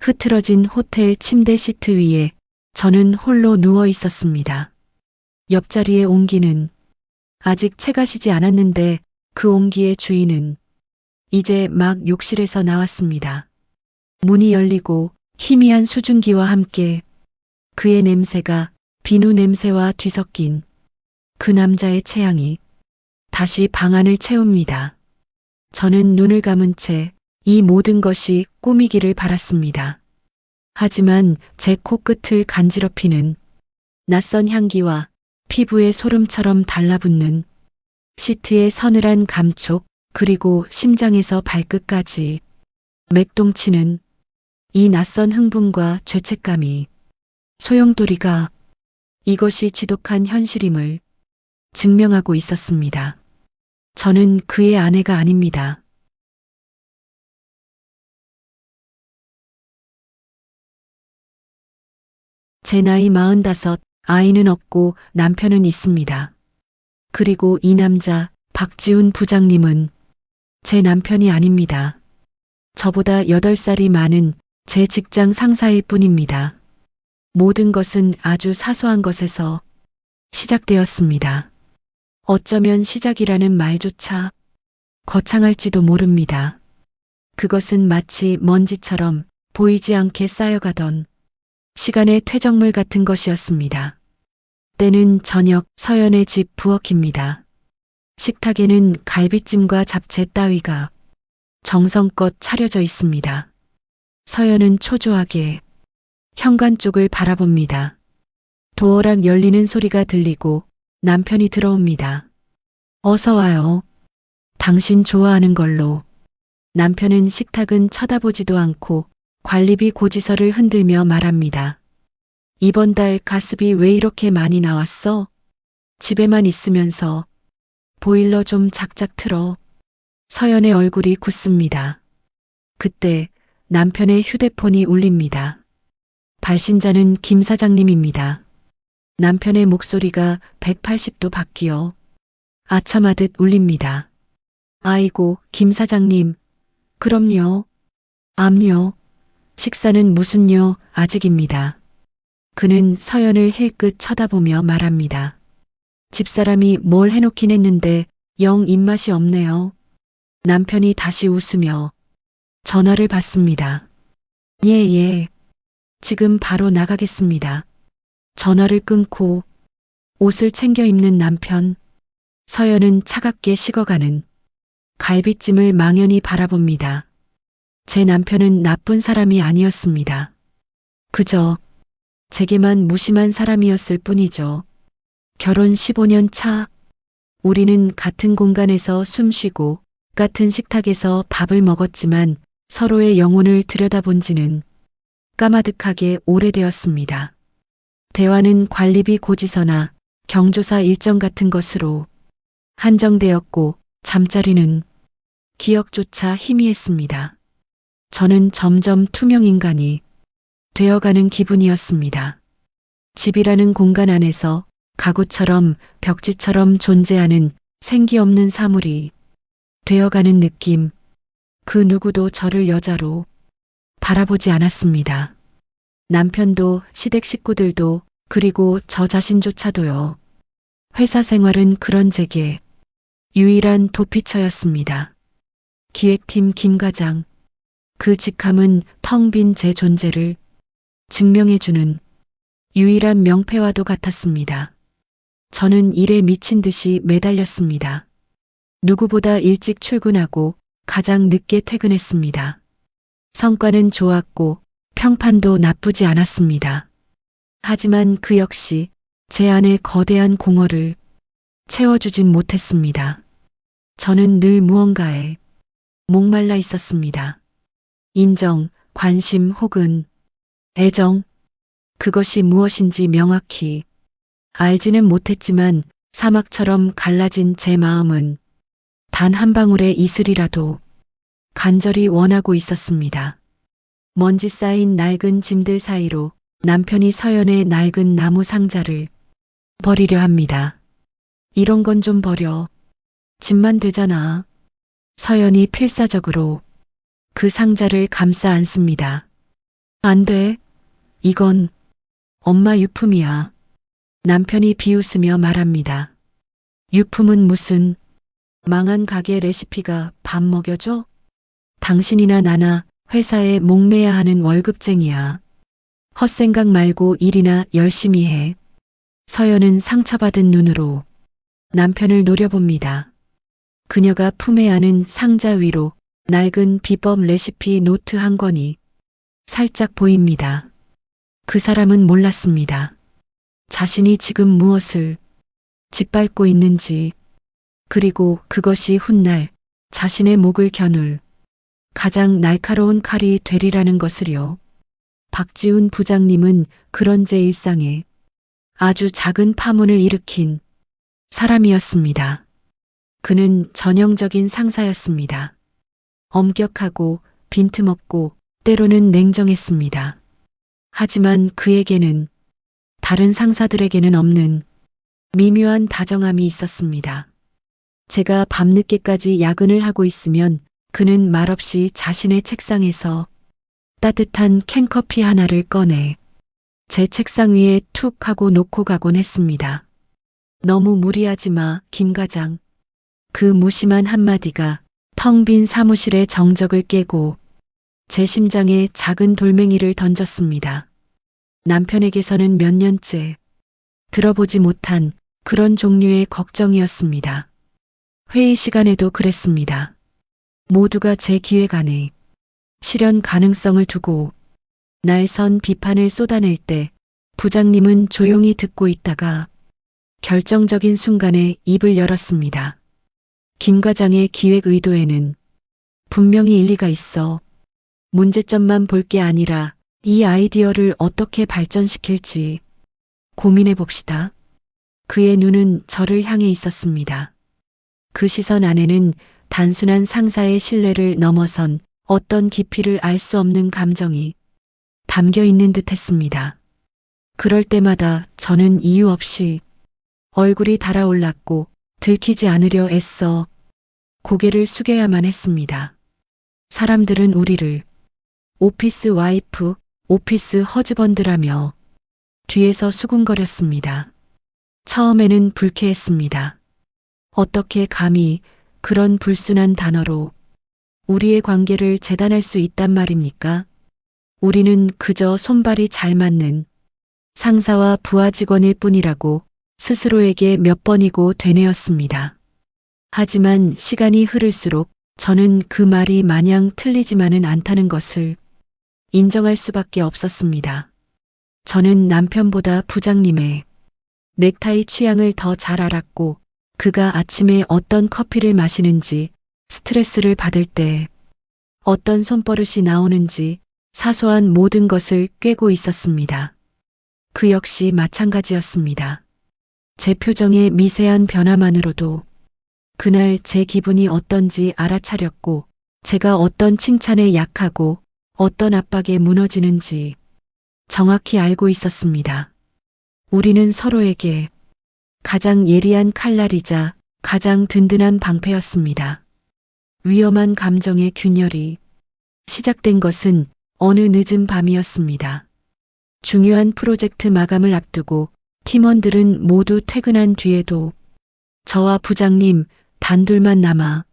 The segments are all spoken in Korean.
흐트러진 호텔 침대 시트 위에 저는 홀로 누워 있었습니다. 옆자리의 온기는 아직 채가 시지 않았는데 그 온기의 주인은 이제 막 욕실에서 나왔습니다. 문이 열리고 희미한 수증기와 함께 그의 냄새가 비누 냄새와 뒤섞인 그 남자의 체향이 다시 방 안을 채웁니다. 저는 눈을 감은 채 이 모든 것이 꿈이기를 바랐습니다. 하지만 제 코끝을 간지럽히는 낯선 향기와 피부에 소름처럼 달라붙는 시트의 서늘한 감촉 그리고 심장에서 발끝까지 맥동치는 이 낯선 흥분과 죄책감이 소용돌이가 이것이 지독한 현실임을 증명하고 있었습니다. 저는 그의 아내가 아닙니다. 제 나이 45, 아이는 없고 남편은 있습니다. 그리고 이 남자 박지훈 부장님은 제 남편이 아닙니다. 저보다 8살이 많은 제 직장 상사일 뿐입니다. 모든 것은 아주 사소한 것에서 시작되었습니다. 어쩌면 시작이라는 말조차 거창할지도 모릅니다. 그것은 마치 먼지처럼 보이지 않게 쌓여가던 시간의 퇴적물 같은 것이었습니다. 때는 저녁 서연의 집 부엌입니다. 식탁에는 갈비찜과 잡채 따위가 정성껏 차려져 있습니다. 서연은 초조하게 현관 쪽을 바라봅니다. 도어락 열리는 소리가 들리고 남편이 들어옵니다. 어서 와요. 당신 좋아하는 걸로. 남편은 식탁은 쳐다보지도 않고 관리비 고지서를 흔들며 말합니다. 이번 달 가스비 왜 이렇게 많이 나왔어? 집에만 있으면서 보일러 좀 작작 틀어. 서연의 얼굴이 굳습니다. 그때 남편의 휴대폰이 울립니다. 발신자는 김 사장님입니다. 남편의 목소리가 180도 바뀌어 아첨하듯 울립니다. 아이고, 김 사장님. 그럼요. 암요. 식사는 무슨요? 아직입니다. 그는 서연을 힐끗 쳐다보며 말합니다. 집사람이 뭘 해놓긴 했는데 영 입맛이 없네요. 남편이 다시 웃으며 전화를 받습니다. 예. 지금 바로 나가겠습니다. 전화를 끊고 옷을 챙겨 입는 남편. 서연은 차갑게 식어가는 갈비찜을 망연히 바라봅니다. 제 남편은 나쁜 사람이 아니었습니다. 그저 제게만 무심한 사람이었을 뿐이죠. 결혼 15년 차, 우리는 같은 공간에서 숨쉬고 같은 식탁에서 밥을 먹었지만 서로의 영혼을 들여다본 지는 까마득하게 오래되었습니다. 대화는 관리비 고지서나 경조사 일정 같은 것으로 한정되었고 잠자리는 기억조차 희미했습니다. 저는 점점 투명 인간이 되어가는 기분이었습니다. 집이라는 공간 안에서 가구처럼 벽지처럼 존재하는 생기 없는 사물이 되어가는 느낌. 그 누구도 저를 여자로 바라보지 않았습니다. 남편도 시댁 식구들도 그리고 저 자신조차도요. 회사 생활은 그런 제게 유일한 도피처였습니다. 기획팀 김 과장. 그 직함은 텅 빈 제 존재를 증명해주는 유일한 명패와도 같았습니다. 저는 일에 미친 듯이 매달렸습니다. 누구보다 일찍 출근하고 가장 늦게 퇴근했습니다. 성과는 좋았고 평판도 나쁘지 않았습니다. 하지만 그 역시 제 안의 거대한 공허를 채워주진 못했습니다. 저는 늘 무언가에 목말라 있었습니다. 인정, 관심 혹은 애정, 그것이 무엇인지 명확히 알지는 못했지만 사막처럼 갈라진 제 마음은 단 한 방울의 이슬이라도 간절히 원하고 있었습니다. 먼지 쌓인 낡은 짐들 사이로 남편이 서연의 낡은 나무 상자를 버리려 합니다. 이런 건 좀 버려. 짐만 되잖아. 서연이 필사적으로 그 상자를 감싸 안습니다. 안 돼. 이건 엄마 유품이야. 남편이 비웃으며 말합니다. 유품은 무슨 망한 가게 레시피가 밥 먹여줘? 당신이나 나나 회사에 목매야 하는 월급쟁이야. 헛생각 말고 일이나 열심히 해. 서연은 상처받은 눈으로 남편을 노려봅니다. 그녀가 품에 안은 상자 위로 낡은 비법 레시피 노트 한 권이 살짝 보입니다. 그 사람은 몰랐습니다. 자신이 지금 무엇을 짓밟고 있는지, 그리고 그것이 훗날 자신의 목을 겨눌 가장 날카로운 칼이 되리라는 것을요. 박지훈 부장님은 그런 제 일상에 아주 작은 파문을 일으킨 사람이었습니다. 그는 전형적인 상사였습니다. 엄격하고 빈틈없고 때로는 냉정했습니다. 하지만 그에게는 다른 상사들에게는 없는 미묘한 다정함이 있었습니다. 제가 밤늦게까지 야근을 하고 있으면 그는 말없이 자신의 책상에서 따뜻한 캔커피 하나를 꺼내 제 책상 위에 툭 하고 놓고 가곤 했습니다. 너무 무리하지 마, 김 과장. 그 무심한 한마디가 텅 빈 사무실의 정적을 깨고 제 심장에 작은 돌멩이를 던졌습니다. 남편에게서는 몇 년째 들어보지 못한 그런 종류의 걱정이었습니다. 회의 시간에도 그랬습니다. 모두가 제 기획 안에 실현 가능성을 두고 날선 비판을 쏟아낼 때 부장님은 조용히 듣고 있다가 결정적인 순간에 입을 열었습니다. 김 과장의 기획 의도에는 분명히 일리가 있어. 문제점만 볼 게 아니라 이 아이디어를 어떻게 발전시킬지 고민해 봅시다. 그의 눈은 저를 향해 있었습니다. 그 시선 안에는 단순한 상사의 신뢰를 넘어선 어떤 깊이를 알 수 없는 감정이 담겨 있는 듯 했습니다. 그럴 때마다 저는 이유 없이 얼굴이 달아올랐고 들키지 않으려 애써 고개를 숙여야만 했습니다. 사람들은 우리를 오피스 와이프, 오피스 허즈번드라며 뒤에서 수군거렸습니다. 처음에는 불쾌했습니다. 어떻게 감히 그런 불순한 단어로 우리의 관계를 재단할 수 있단 말입니까? 우리는 그저 손발이 잘 맞는 상사와 부하 직원일 뿐이라고 스스로에게 몇 번이고 되뇌었습니다. 하지만 시간이 흐를수록 저는 그 말이 마냥 틀리지만은 않다는 것을 인정할 수밖에 없었습니다. 저는 남편보다 부장님의 넥타이 취향을 더 잘 알았고 그가 아침에 어떤 커피를 마시는지, 스트레스를 받을 때 어떤 손버릇이 나오는지 사소한 모든 것을 꿰고 있었습니다. 그 역시 마찬가지였습니다. 제 표정의 미세한 변화만으로도 그날 제 기분이 어떤지 알아차렸고 제가 어떤 칭찬에 약하고 어떤 압박에 무너지는지 정확히 알고 있었습니다. 우리는 서로에게 가장 예리한 칼날이자 가장 든든한 방패였습니다. 위험한 감정의 균열이 시작된 것은 어느 늦은 밤이었습니다. 중요한 프로젝트 마감을 앞두고 팀원들은 모두 퇴근한 뒤에도 저와 부장님 단둘만 남아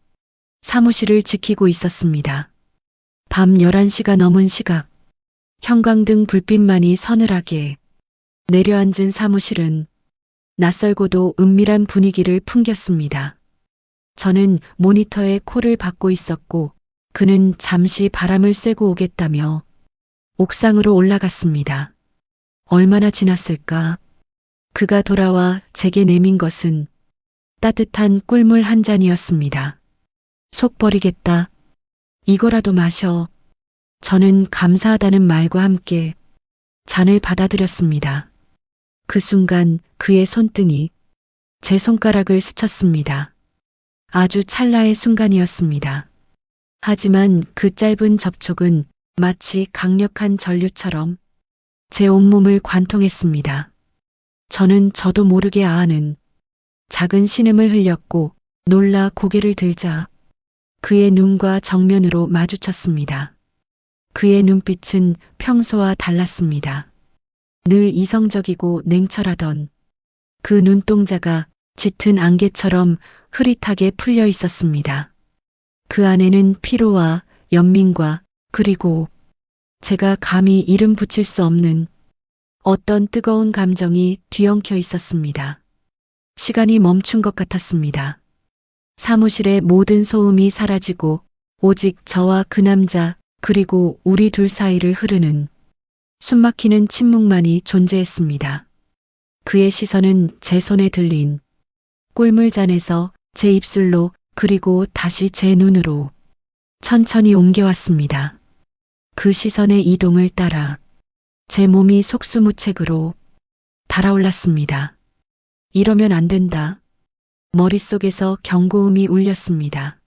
사무실을 지키고 있었습니다. 밤 11시가 넘은 시각, 형광등 불빛만이 서늘하게 내려앉은 사무실은 낯설고도 은밀한 분위기를 풍겼습니다. 저는 모니터에 콜을 받고 있었고 그는 잠시 바람을 쐬고 오겠다며 옥상으로 올라갔습니다. 얼마나 지났을까? 그가 돌아와 제게 내민 것은 따뜻한 꿀물 한 잔이었습니다. 속 버리겠다. 이거라도 마셔. 저는 감사하다는 말과 함께 잔을 받아들였습니다. 그 순간 그의 손등이 제 손가락을 스쳤습니다. 아주 찰나의 순간이었습니다. 하지만 그 짧은 접촉은 마치 강력한 전류처럼 제 온몸을 관통했습니다. 저는 저도 모르게 아는 작은 신음을 흘렸고 놀라 고개를 들자 그의 눈과 정면으로 마주쳤습니다. 그의 눈빛은 평소와 달랐습니다. 늘 이성적이고 냉철하던 그 눈동자가 짙은 안개처럼 흐릿하게 풀려 있었습니다. 그 안에는 피로와 연민과 그리고 제가 감히 이름 붙일 수 없는 어떤 뜨거운 감정이 뒤엉켜 있었습니다. 시간이 멈춘 것 같았습니다. 사무실의 모든 소음이 사라지고 오직 저와 그 남자 그리고 우리 둘 사이를 흐르는 숨막히는 침묵만이 존재했습니다. 그의 시선은 제 손에 들린 꿀물잔에서 제 입술로 그리고 다시 제 눈으로 천천히 옮겨왔습니다. 그 시선의 이동을 따라 제 몸이 속수무책으로 달아올랐습니다. 이러면 안 된다. 머릿속에서 경고음이 울렸습니다.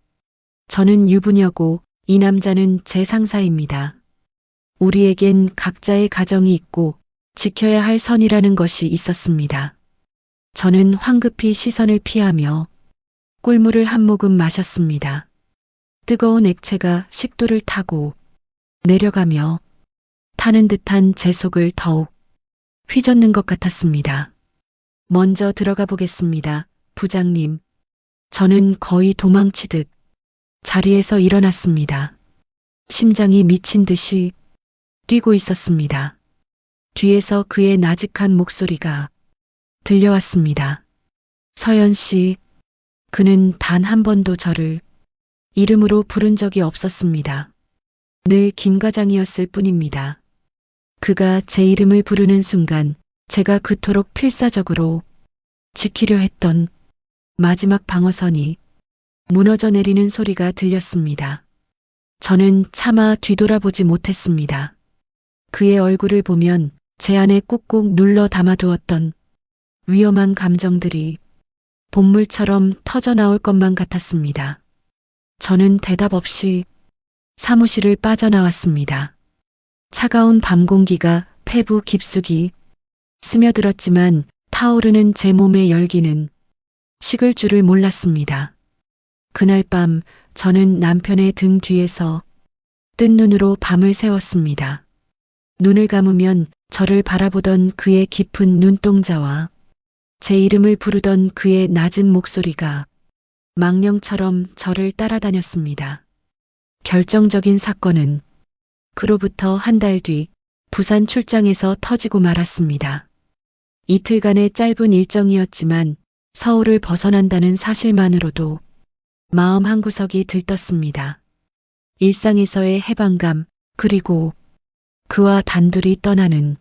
저는 유부녀고 이 남자는 제 상사입니다. 우리에겐 각자의 가정이 있고 지켜야 할 선이라는 것이 있었습니다. 저는 황급히 시선을 피하며 꿀물을 한 모금 마셨습니다. 뜨거운 액체가 식도를 타고 내려가며 타는 듯한 제 속을 더욱 휘젓는 것 같았습니다. 먼저 들어가 보겠습니다, 부장님. 저는 거의 도망치듯 자리에서 일어났습니다. 심장이 미친 듯이 뛰고 있었습니다. 뒤에서 그의 나직한 목소리가 들려왔습니다. 서연 씨, 그는 단 한 번도 저를 이름으로 부른 적이 없었습니다. 늘 김 과장이었을 뿐입니다. 그가 제 이름을 부르는 순간 제가 그토록 필사적으로 지키려 했던 마지막 방어선이 무너져 내리는 소리가 들렸습니다. 저는 차마 뒤돌아보지 못했습니다. 그의 얼굴을 보면 제 안에 꾹꾹 눌러 담아두었던 위험한 감정들이 본물처럼 터져나올 것만 같았습니다. 저는 대답 없이 사무실을 빠져나왔습니다. 차가운 밤 공기가 폐부 깊숙이 스며들었지만 타오르는 제 몸의 열기는 식을 줄을 몰랐습니다. 그날 밤 저는 남편의 등 뒤에서 뜬 눈으로 밤을 새웠습니다. 눈을 감으면 저를 바라보던 그의 깊은 눈동자와 제 이름을 부르던 그의 낮은 목소리가 망령처럼 저를 따라다녔습니다. 결정적인 사건은 그로부터 한 달 뒤 부산 출장에서 터지고 말았습니다. 이틀간의 짧은 일정이었지만 서울을 벗어난다는 사실만으로도 마음 한구석이 들떴습니다. 일상에서의 해방감 그리고 그와 단둘이 떠나는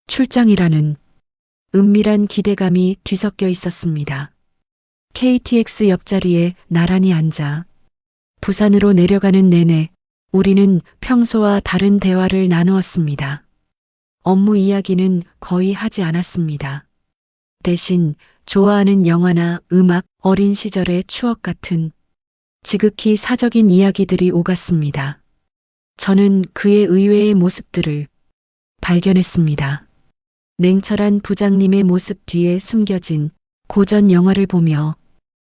출장이라는 은밀한 기대감이 뒤섞여 있었습니다. KTX 옆자리에 나란히 앉아 부산으로 내려가는 내내 우리는 평소와 다른 대화를 나누었습니다. 업무 이야기는 거의 하지 않았습니다. 대신 좋아하는 영화나 음악, 어린 시절의 추억 같은 지극히 사적인 이야기들이 오갔습니다. 저는 그의 의외의 모습들을 발견했습니다. 냉철한 부장님의 모습 뒤에 숨겨진 고전 영화를 보며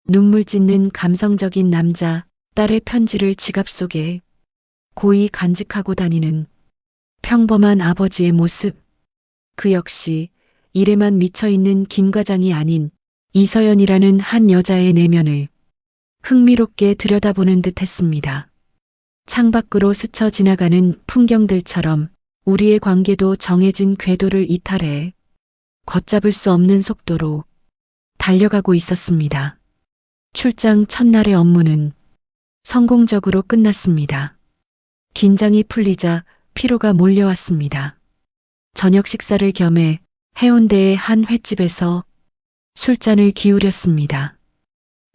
눈물 짓는 감성적인 남자, 딸의 편지를 지갑 속에 고이 간직하고 다니는 평범한 아버지의 모습. 그 역시 일에만 미쳐있는 김 과장이 아닌 이서연이라는 한 여자의 내면을 흥미롭게 들여다보는 듯 했습니다. 창밖으로 스쳐 지나가는 풍경들처럼 우리의 관계도 정해진 궤도를 이탈해 걷잡을 수 없는 속도로 달려가고 있었습니다. 출장 첫날의 업무는 성공적으로 끝났습니다. 긴장이 풀리자 피로가 몰려왔습니다. 저녁 식사를 겸해 해운대의 한 횟집에서 술잔을 기울였습니다.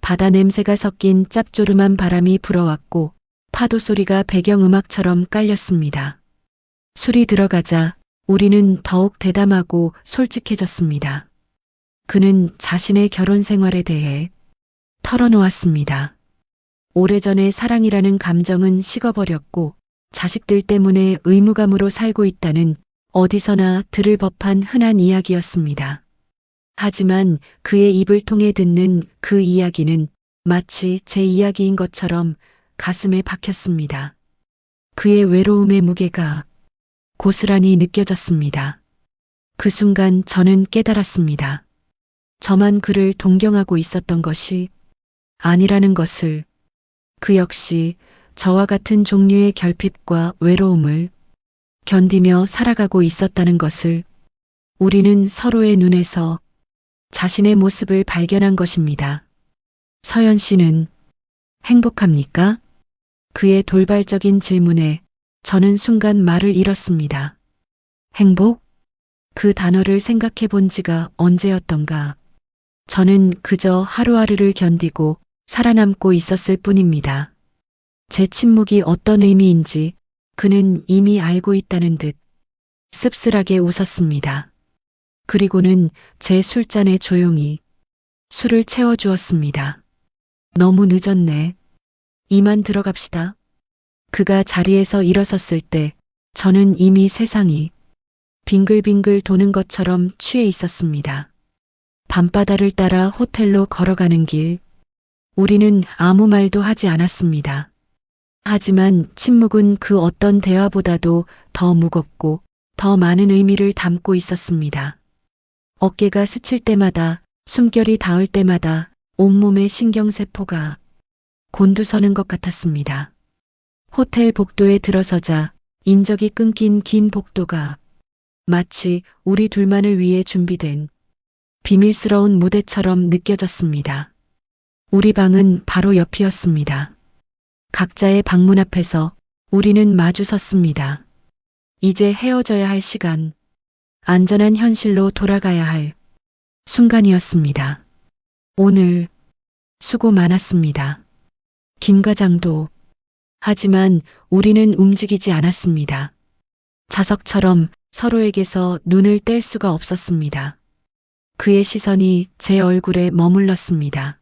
바다 냄새가 섞인 짭조름한 바람이 불어왔고 파도 소리가 배경음악처럼 깔렸습니다. 술이 들어가자 우리는 더욱 대담하고 솔직해졌습니다. 그는 자신의 결혼 생활에 대해 털어놓았습니다. 오래전의 사랑이라는 감정은 식어버렸고 자식들 때문에 의무감으로 살고 있다는 어디서나 들을 법한 흔한 이야기였습니다. 하지만 그의 입을 통해 듣는 그 이야기는 마치 제 이야기인 것처럼 가슴에 박혔습니다. 그의 외로움의 무게가 고스란히 느껴졌습니다. 그 순간 저는 깨달았습니다. 저만 그를 동경하고 있었던 것이 아니라는 것을, 그 역시 저와 같은 종류의 결핍과 외로움을 견디며 살아가고 있었다는 것을, 우리는 서로의 눈에서 자신의 모습을 발견한 것입니다. 서연 씨는 행복합니까? 그의 돌발적인 질문에 저는 순간 말을 잃었습니다. 행복? 그 단어를 생각해 본 지가 언제였던가. 저는 그저 하루하루를 견디고 살아남고 있었을 뿐입니다. 제 침묵이 어떤 의미인지 그는 이미 알고 있다는 듯 씁쓸하게 웃었습니다. 그리고는 제 술잔에 조용히 술을 채워주었습니다. 너무 늦었네. 이만 들어갑시다. 그가 자리에서 일어섰을 때 저는 이미 세상이 빙글빙글 도는 것처럼 취해 있었습니다. 밤바다를 따라 호텔로 걸어가는 길, 우리는 아무 말도 하지 않았습니다. 하지만 침묵은 그 어떤 대화보다도 더 무겁고 더 많은 의미를 담고 있었습니다. 어깨가 스칠 때마다, 숨결이 닿을 때마다 온몸의 신경세포가 곤두서는 것 같았습니다. 호텔 복도에 들어서자 인적이 끊긴 긴 복도가 마치 우리 둘만을 위해 준비된 비밀스러운 무대처럼 느껴졌습니다. 우리 방은 바로 옆이었습니다. 각자의 방문 앞에서 우리는 마주 섰습니다. 이제 헤어져야 할 시간, 안전한 현실로 돌아가야 할 순간이었습니다. 오늘 수고 많았습니다. 김 과장도. 하지만 우리는 움직이지 않았습니다. 자석처럼 서로에게서 눈을 뗄 수가 없었습니다. 그의 시선이 제 얼굴에 머물렀습니다.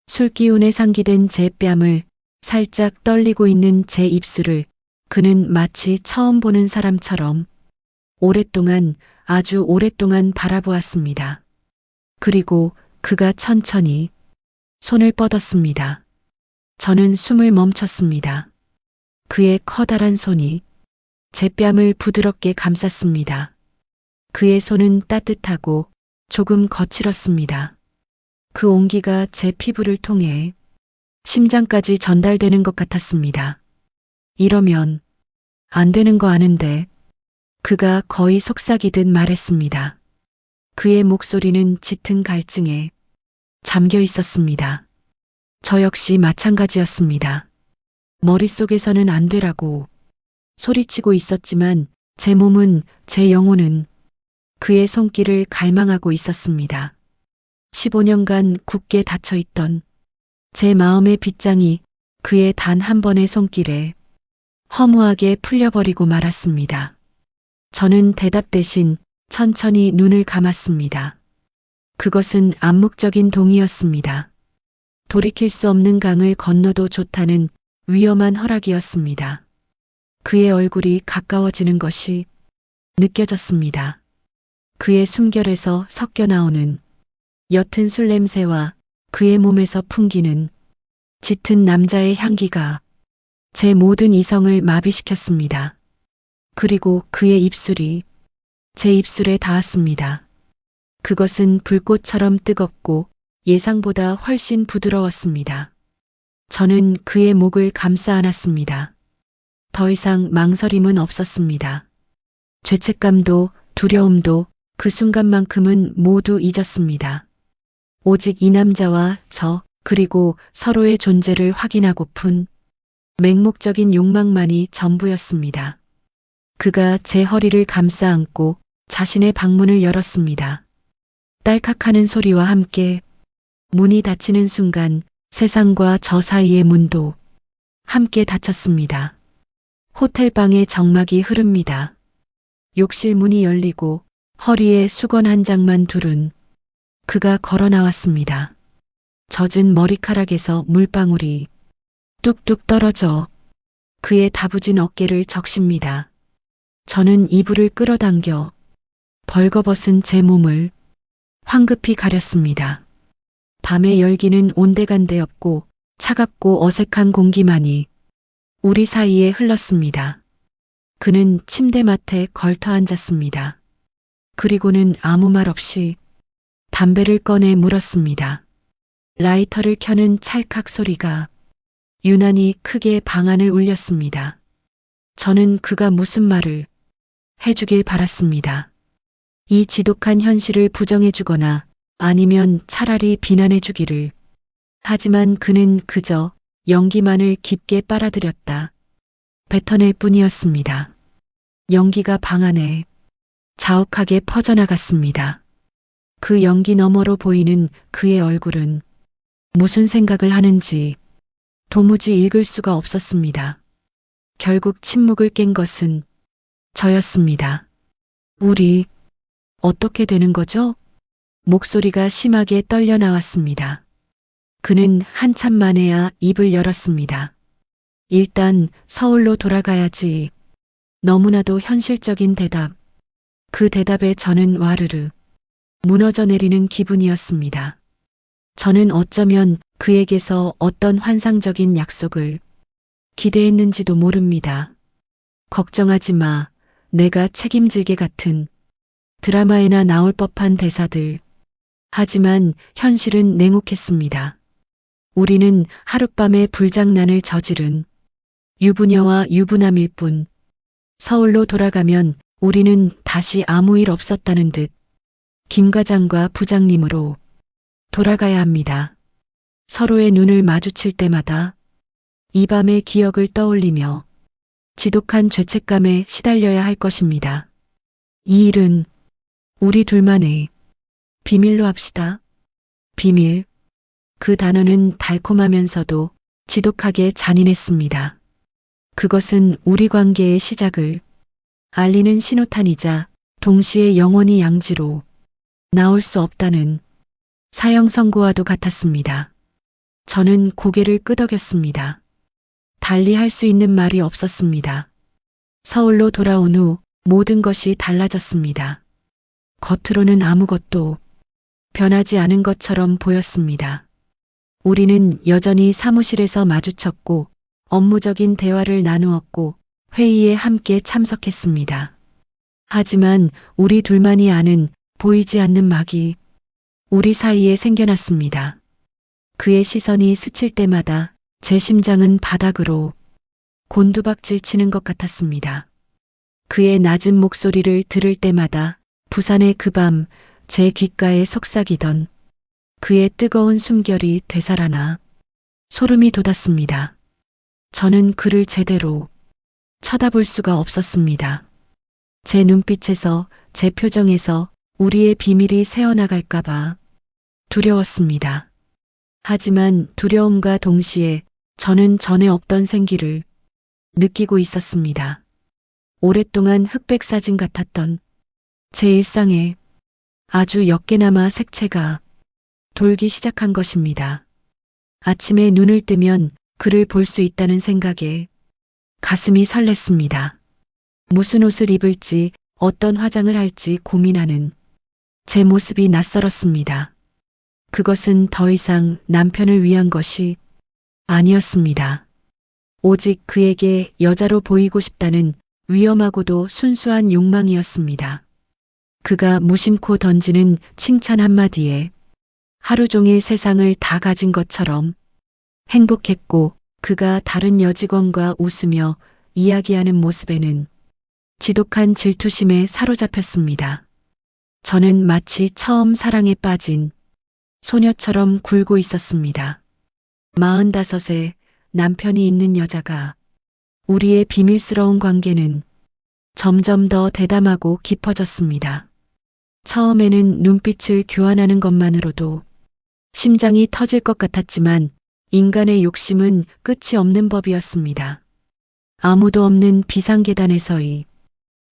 술기운에 상기된 제 뺨을, 살짝 떨리고 있는 제 입술을 그는 마치 처음 보는 사람처럼 오랫동안, 아주 오랫동안 바라보았습니다. 그리고 그가 천천히 손을 뻗었습니다. 저는 숨을 멈췄습니다. 그의 커다란 손이 제 뺨을 부드럽게 감쌌습니다. 그의 손은 따뜻하고 조금 거칠었습니다. 그 온기가 제 피부를 통해 심장까지 전달되는 것 같았습니다. 이러면 안 되는 거 아는데, 그가 거의 속삭이듯 말했습니다. 그의 목소리는 짙은 갈증에 잠겨 있었습니다. 저 역시 마찬가지였습니다. 머릿속에서는 안 되라고 소리치고 있었지만 제 몸은, 제 영혼은 그의 손길을 갈망하고 있었습니다. 15년간 굳게 닫혀있던 제 마음의 빗장이 그의 단 한 번의 손길에 허무하게 풀려버리고 말았습니다. 저는 대답 대신 천천히 눈을 감았습니다. 그것은 암묵적인 동의였습니다. 돌이킬 수 없는 강을 건너도 좋다는 위험한 허락이었습니다. 그의 얼굴이 가까워지는 것이 느껴졌습니다. 그의 숨결에서 섞여 나오는 옅은 술 냄새와 그의 몸에서 풍기는 짙은 남자의 향기가 제 모든 이성을 마비시켰습니다. 그리고 그의 입술이 제 입술에 닿았습니다. 그것은 불꽃처럼 뜨겁고 예상보다 훨씬 부드러웠습니다. 저는 그의 목을 감싸 안았습니다. 더 이상 망설임은 없었습니다. 죄책감도 두려움도 그 순간만큼은 모두 잊었습니다. 오직 이 남자와 저, 그리고 서로의 존재를 확인하고픈 맹목적인 욕망만이 전부였습니다. 그가 제 허리를 감싸 안고 자신의 방문을 열었습니다. 딸깍하는 소리와 함께 문이 닫히는 순간 세상과 저 사이의 문도 함께 닫혔습니다. 호텔방의 정막이 흐릅니다. 욕실 문이 열리고 허리에 수건 한 장만 두른 그가 걸어 나왔습니다. 젖은 머리카락에서 물방울이 뚝뚝 떨어져 그의 다부진 어깨를 적십니다. 저는 이불을 끌어당겨 벌거벗은 제 몸을 황급히 가렸습니다. 밤의 열기는 온데간데 없고 차갑고 어색한 공기만이 우리 사이에 흘렀습니다. 그는 침대맡에 걸터 앉았습니다. 그리고는 아무 말 없이 담배를 꺼내 물었습니다. 라이터를 켜는 찰칵 소리가 유난히 크게 방 안을 울렸습니다. 저는 그가 무슨 말을 해주길 바랐습니다. 이 지독한 현실을 부정해주거나 아니면 차라리 비난해주기를. 하지만 그는 그저 연기만을 깊게 빨아들였다. 뱉어낼 뿐이었습니다. 연기가 방 안에 자욱하게 퍼져나갔습니다. 그 연기 너머로 보이는 그의 얼굴은 무슨 생각을 하는지 도무지 읽을 수가 없었습니다. 결국 침묵을 깬 것은 저였습니다. 우리 어떻게 되는 거죠? 목소리가 심하게 떨려 나왔습니다. 그는 한참 만에야 입을 열었습니다. 일단 서울로 돌아가야지. 너무나도 현실적인 대답. 그 대답에 저는 와르르 무너져 내리는 기분이었습니다. 저는 어쩌면 그에게서 어떤 환상적인 약속을 기대했는지도 모릅니다. 걱정하지 마. 내가 책임질게 같은 드라마에나 나올 법한 대사들. 하지만 현실은 냉혹했습니다. 우리는 하룻밤에 불장난을 저지른 유부녀와 유부남일 뿐. 서울로 돌아가면 우리는 다시 아무 일 없었다는 듯 김 과장과 부장님으로 돌아가야 합니다. 서로의 눈을 마주칠 때마다 이 밤의 기억을 떠올리며 지독한 죄책감에 시달려야 할 것입니다. 이 일은 우리 둘만의 비밀로 합시다. 비밀. 그 단어는 달콤하면서도 지독하게 잔인했습니다. 그것은 우리 관계의 시작을 알리는 신호탄이자 동시에 영원히 양지로 나올 수 없다는 사형 선고와도 같았습니다. 저는 고개를 끄덕였습니다. 달리 할 수 있는 말이 없었습니다. 서울로 돌아온 후 모든 것이 달라졌습니다. 겉으로는 아무것도 변하지 않은 것처럼 보였습니다. 우리는 여전히 사무실에서 마주쳤고 업무적인 대화를 나누었고 회의에 함께 참석했습니다. 하지만 우리 둘만이 아는 보이지 않는 막이 우리 사이에 생겨났습니다. 그의 시선이 스칠 때마다 제 심장은 바닥으로 곤두박질 치는 것 같았습니다. 그의 낮은 목소리를 들을 때마다 부산의 그 밤 제 귓가에 속삭이던 그의 뜨거운 숨결이 되살아나 소름이 돋았습니다. 저는 그를 제대로 쳐다볼 수가 없었습니다. 제 눈빛에서, 제 표정에서 우리의 비밀이 새어나갈까봐 두려웠습니다. 하지만 두려움과 동시에 저는 전에 없던 생기를 느끼고 있었습니다. 오랫동안 흑백 사진 같았던 제 일상에 아주 옅게나마 색채가 돌기 시작한 것입니다. 아침에 눈을 뜨면 그를 볼 수 있다는 생각에 가슴이 설렜습니다. 무슨 옷을 입을지, 어떤 화장을 할지 고민하는 제 모습이 낯설었습니다. 그것은 더 이상 남편을 위한 것이 아니었습니다. 오직 그에게 여자로 보이고 싶다는 위험하고도 순수한 욕망이었습니다. 그가 무심코 던지는 칭찬 한마디에 하루 종일 세상을 다 가진 것처럼 행복했고, 그가 다른 여직원과 웃으며 이야기하는 모습에는 지독한 질투심에 사로잡혔습니다. 저는 마치 처음 사랑에 빠진 소녀처럼 굴고 있었습니다. 45에 남편이 있는 여자가 우리의 비밀스러운 관계는 점점 더 대담하고 깊어졌습니다. 처음에는 눈빛을 교환하는 것만으로도 심장이 터질 것 같았지만 인간의 욕심은 끝이 없는 법이었습니다. 아무도 없는 비상계단에서의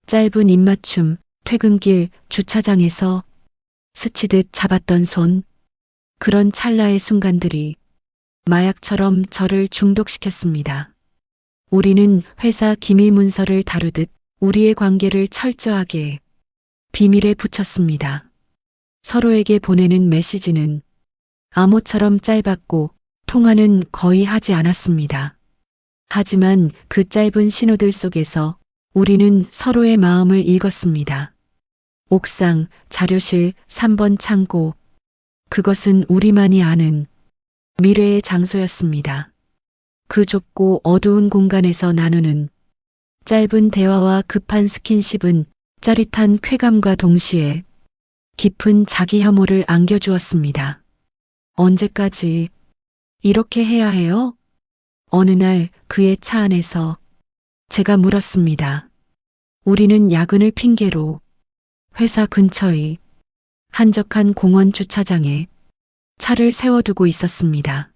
짧은 입맞춤, 퇴근길, 주차장에서 스치듯 잡았던 손, 그런 찰나의 순간들이 마약처럼 저를 중독시켰습니다. 우리는 회사 기밀 문서를 다루듯 우리의 관계를 철저하게 비밀에 붙였습니다. 서로에게 보내는 메시지는 암호처럼 짧았고 통화는 거의 하지 않았습니다. 하지만 그 짧은 신호들 속에서 우리는 서로의 마음을 읽었습니다. 옥상, 자료실, 3번 창고. 그것은 우리만이 아는 미래의 장소였습니다. 그 좁고 어두운 공간에서 나누는 짧은 대화와 급한 스킨십은 짜릿한 쾌감과 동시에 깊은 자기 혐오를 안겨주었습니다. 언제까지 이렇게 해야 해요? 어느 날 그의 차 안에서 제가 물었습니다. 우리는 야근을 핑계로 회사 근처의 한적한 공원 주차장에 차를 세워두고 있었습니다.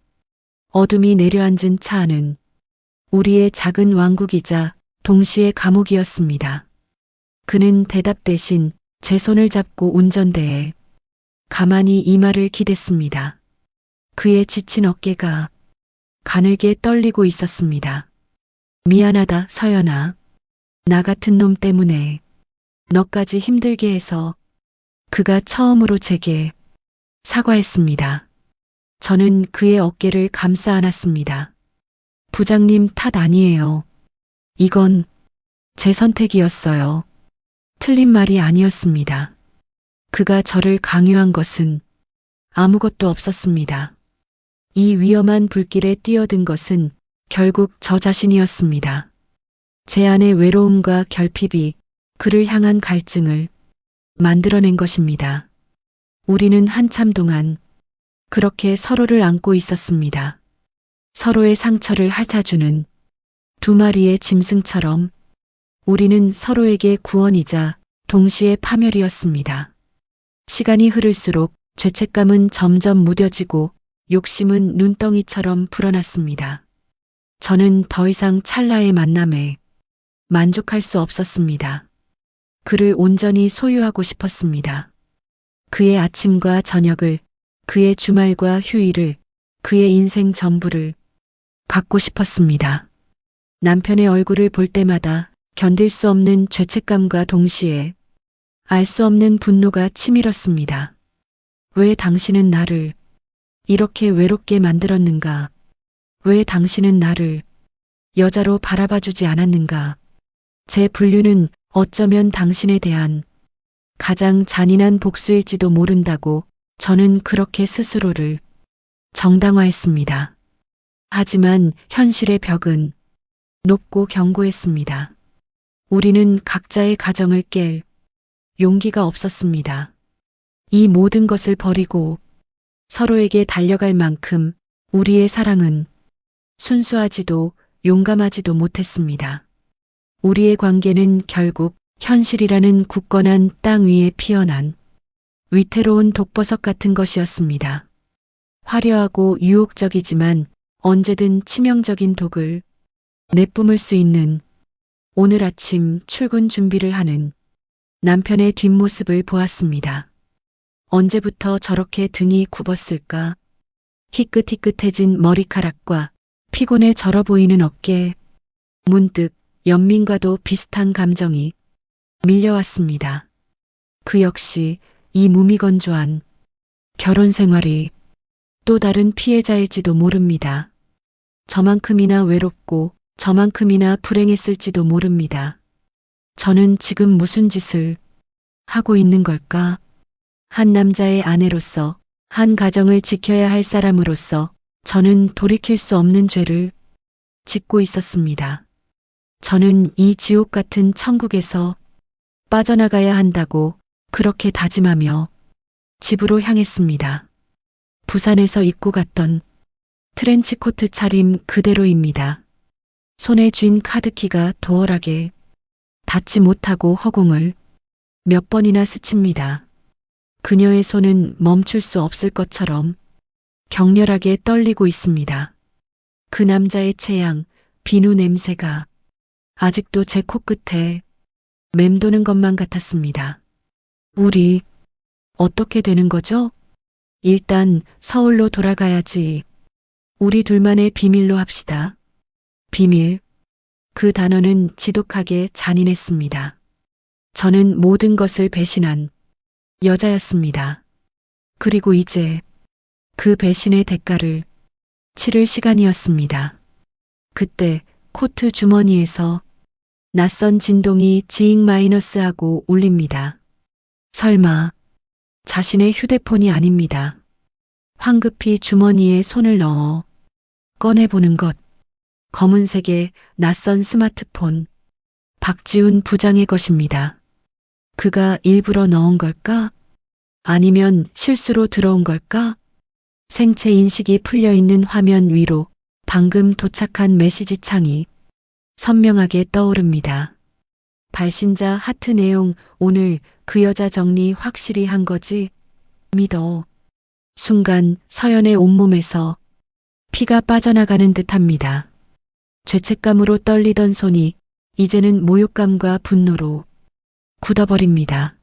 어둠이 내려앉은 차 안은 우리의 작은 왕국이자 동시에 감옥이었습니다. 그는 대답 대신 제 손을 잡고 운전대에 가만히 이마를 기댔습니다. 그의 지친 어깨가 가늘게 떨리고 있었습니다. 미안하다, 서연아. 나 같은 놈 때문에 너까지 힘들게 해서. 그가 처음으로 제게 사과했습니다. 저는 그의 어깨를 감싸 안았습니다. 부장님 탓 아니에요. 이건 제 선택이었어요. 틀린 말이 아니었습니다. 그가 저를 강요한 것은 아무것도 없었습니다. 이 위험한 불길에 뛰어든 것은 결국 저 자신이었습니다. 제 안의 외로움과 결핍이 그를 향한 갈증을 만들어낸 것입니다. 우리는 한참 동안 그렇게 서로를 안고 있었습니다. 서로의 상처를 핥아주는 두 마리의 짐승처럼 우리는 서로에게 구원이자 동시에 파멸이었습니다. 시간이 흐를수록 죄책감은 점점 무뎌지고 욕심은 눈덩이처럼 불어났습니다. 저는 더 이상 찰나의 만남에 만족할 수 없었습니다. 그를 온전히 소유하고 싶었습니다. 그의 아침과 저녁을, 그의 주말과 휴일을, 그의 인생 전부를 갖고 싶었습니다. 남편의 얼굴을 볼 때마다 견딜 수 없는 죄책감과 동시에 알 수 없는 분노가 치밀었습니다. 왜 당신은 나를 이렇게 외롭게 만들었는가? 왜 당신은 나를 여자로 바라봐주지 않았는가? 제 분류는 어쩌면 당신에 대한 가장 잔인한 복수일지도 모른다고 저는 그렇게 스스로를 정당화했습니다. 하지만 현실의 벽은 높고 견고했습니다. 우리는 각자의 가정을 깰 용기가 없었습니다. 이 모든 것을 버리고 서로에게 달려갈 만큼 우리의 사랑은 순수하지도 용감하지도 못했습니다. 우리의 관계는 결국 현실이라는 굳건한 땅 위에 피어난 위태로운 독버섯 같은 것이었습니다. 화려하고 유혹적이지만 언제든 치명적인 독을 내뿜을 수 있는. 오늘 아침 출근 준비를 하는 남편의 뒷모습을 보았습니다. 언제부터 저렇게 등이 굽었을까? 희끗희끗해진 머리카락과 피곤해 절어 보이는 어깨. 문득 연민과도 비슷한 감정이 밀려왔습니다. 그 역시 이 무미건조한 결혼 생활이 또 다른 피해자일지도 모릅니다. 저만큼이나 외롭고 저만큼이나 불행했을지도 모릅니다. 저는 지금 무슨 짓을 하고 있는 걸까? 한 남자의 아내로서, 한 가정을 지켜야 할 사람으로서 저는 돌이킬 수 없는 죄를 짓고 있었습니다. 저는 이 지옥 같은 천국에서 빠져나가야 한다고 그렇게 다짐하며 집으로 향했습니다. 부산에서 입고 갔던 트렌치코트 차림 그대로입니다. 손에 쥔 카드키가 도어락에 닿지 못하고 허공을 몇 번이나 스칩니다. 그녀의 손은 멈출 수 없을 것처럼 격렬하게 떨리고 있습니다. 그 남자의 체양, 비누 냄새가 아직도 제 코끝에 맴도는 것만 같았습니다. 우리 어떻게 되는 거죠? 일단 서울로 돌아가야지. 우리 둘만의 비밀로 합시다. 비밀. 그 단어는 지독하게 잔인했습니다. 저는 모든 것을 배신한 여자였습니다. 그리고 이제 그 배신의 대가를 치를 시간이었습니다. 그때 코트 주머니에서 낯선 진동이 지잉 마이너스하고 울립니다. 설마 자신의 휴대폰이 아닙니다. 황급히 주머니에 손을 넣어 꺼내보는 것. 검은색의 낯선 스마트폰. 박지훈 부장의 것입니다. 그가 일부러 넣은 걸까? 아니면 실수로 들어온 걸까? 생체 인식이 풀려있는 화면 위로 방금 도착한 메시지 창이 선명하게 떠오릅니다. 발신자 하트 내용, 오늘 그 여자 정리 확실히 한 거지? 믿어. 순간 서연의 온몸에서 피가 빠져나가는 듯합니다. 죄책감으로 떨리던 손이 이제는 모욕감과 분노로 굳어버립니다.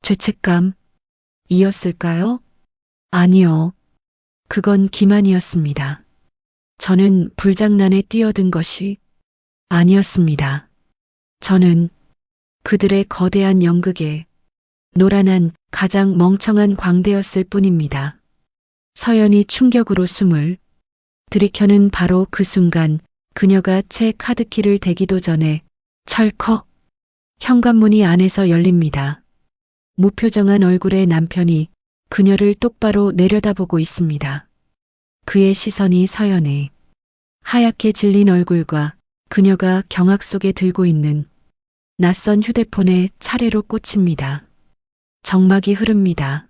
죄책감 이었을까요? 아니요. 그건 기만이었습니다. 저는 불장난에 뛰어든 것이 아니었습니다. 저는 그들의 거대한 연극에 노란한 가장 멍청한 광대였을 뿐입니다. 서연이 충격으로 숨을 들이켜는 바로 그 순간 그녀가 채 카드키를 대기도 전에 철컥 현관문이 안에서 열립니다. 무표정한 얼굴의 남편이 그녀를 똑바로 내려다보고 있습니다. 그의 시선이 서연의 하얗게 질린 얼굴과 그녀가 경악 속에 들고 있는 낯선 휴대폰에 차례로 꽂힙니다. 정막이 흐릅니다.